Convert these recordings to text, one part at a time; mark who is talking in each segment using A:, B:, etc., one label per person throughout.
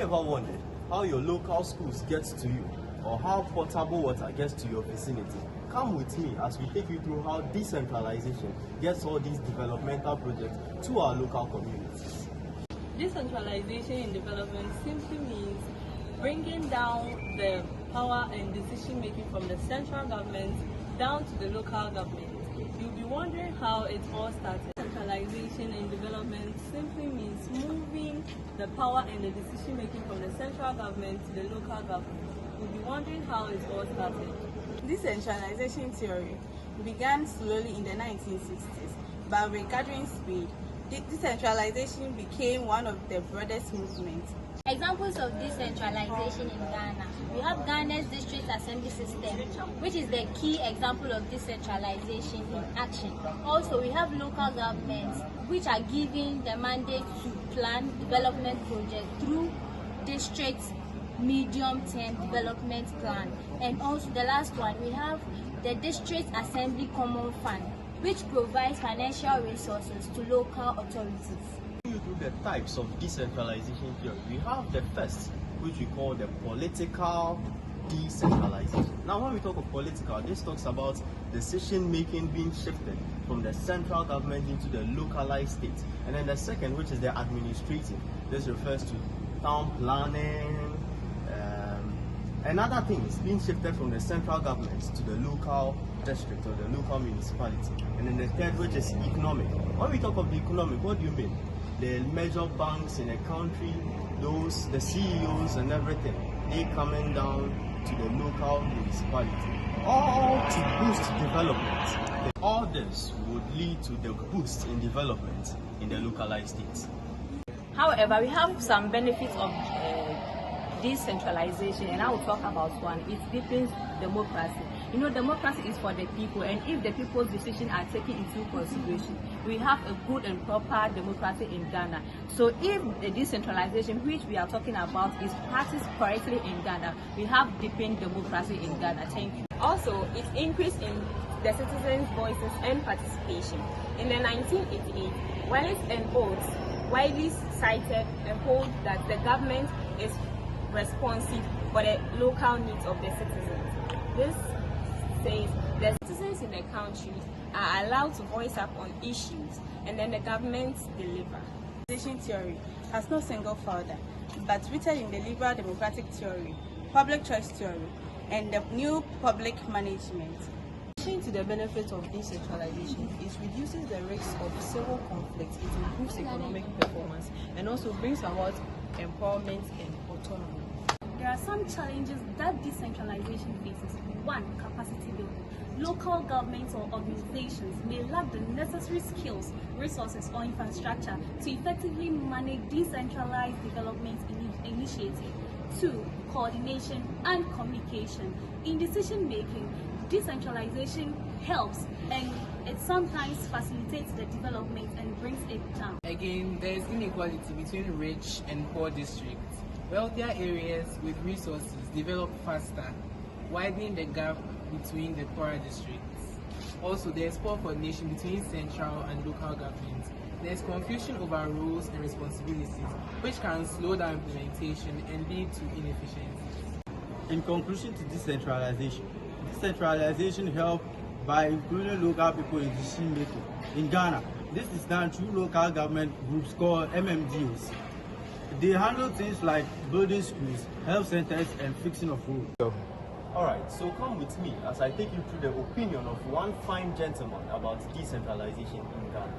A: ever wondered how your local schools get to you or how potable water gets to your vicinity? Come with me as we take you through how decentralization gets all these developmental projects to our local communities.
B: Decentralization in development simply means bringing down the power and decision making from the central government down to the local government. You'll be wondering how it all started. Decentralization in development simply means moving the power and the decision making from the central government to the local government. You'll be wondering how it all started.
C: Decentralization theory began slowly in the 1960s, but with gathering speed, decentralization became one of the broadest movements.
D: Examples of decentralization in Ghana. We have Ghana's district assembly system, which is the key example of decentralization in action. Also, we have local governments, which are given the mandate to plan development projects through district medium-term development plan. And also the last one, we have the district assembly common fund, which provides financial resources to local authorities.
A: Through the types of decentralization theory, we have the first, which we call the political decentralization. Now, when we talk of political, this talks about decision making being shifted from the central government into the localized state. And then the second, which is the administrative, this refers to town planning and other things being shifted from the central government to the local district or the local municipality. And then the third, which is economic. When we talk of the economic, what do you mean? The major banks in the country, the CEOs and everything, they coming down to the local municipality, all to boost development. All this would lead to the boost in development in the localized states.
B: However, we have some benefits of decentralization, and I will talk about one. It deepens democracy. You know, democracy is for the people, and if the people's decisions are taken into consideration, we have a good and proper democracy in Ghana. So if the decentralization which we are talking about is practiced correctly in Ghana, we have deepened democracy in Ghana. Thank you. Also, it increased in the citizens' voices and participation. In the 1988, Wallace and Oates widely cited and hold that the government is responsive for the local needs of the citizens. This says the citizens in the country are allowed to voice up on issues, and then the government deliver.
C: Decentralization theory has no single founder, but rooted in the liberal democratic theory, public choice theory, and the new public management.
B: To the benefits of decentralization, it reduces the risk of civil conflict, it improves economic performance, and also brings about empowerment and autonomy.
E: There are some challenges that decentralization faces. One, capacity building. Local governments or organizations may lack the necessary skills, resources, or infrastructure to effectively manage decentralized development initiatives. Two, coordination and communication. In decision making, decentralization helps, and it sometimes facilitates the development and brings it down.
F: Again, there is inequality between rich and poor districts. Wealthier areas with resources develop faster, widening the gap between the poorer districts. Also, there is poor coordination between central and local governments. There is confusion over roles and responsibilities, which can slow down implementation and lead to inefficiencies.
G: In conclusion to decentralization, decentralization helps by including local people in decision making. In Ghana, this is done through local government groups called MMDOs. They handle things like building schools, health centers, and fixing of roads.
A: Alright, so come with me as I take you through the opinion of one fine gentleman about decentralization in Ghana.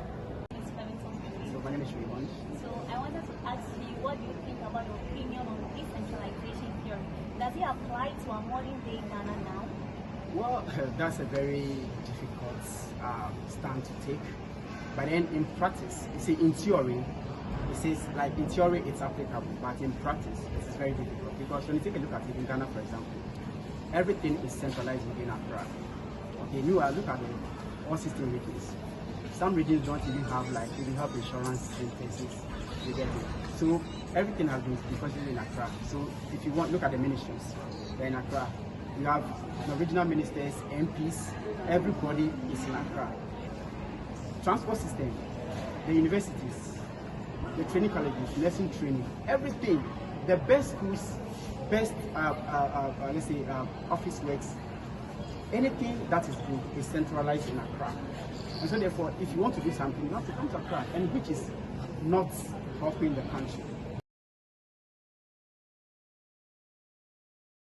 H: So my name is Raymond.
E: So I wanted to ask you, what do you think about your opinion on decentralization theory? Does it apply to our modern day Ghana now?
H: Well, that's a very difficult stand to take. But then in practice, you see, in theory, it says like in theory it's applicable, but in practice it's very difficult because when you take a look at it in Ghana, for example, everything is centralized within Accra. Okay, look at the all 16 regions. Some regions don't even have insurance centers. You get it. So everything has been deposited in Accra. So if you want, look at the ministries. They're in Accra. You have the regional ministers, MPs. Everybody is in Accra. Transport system, the universities, the training colleges, nursing training, everything the best schools, best let's say office works, anything that is good is centralized in Accra. And so therefore, if you want to do something, you have to come to Accra, and which is not helping the country.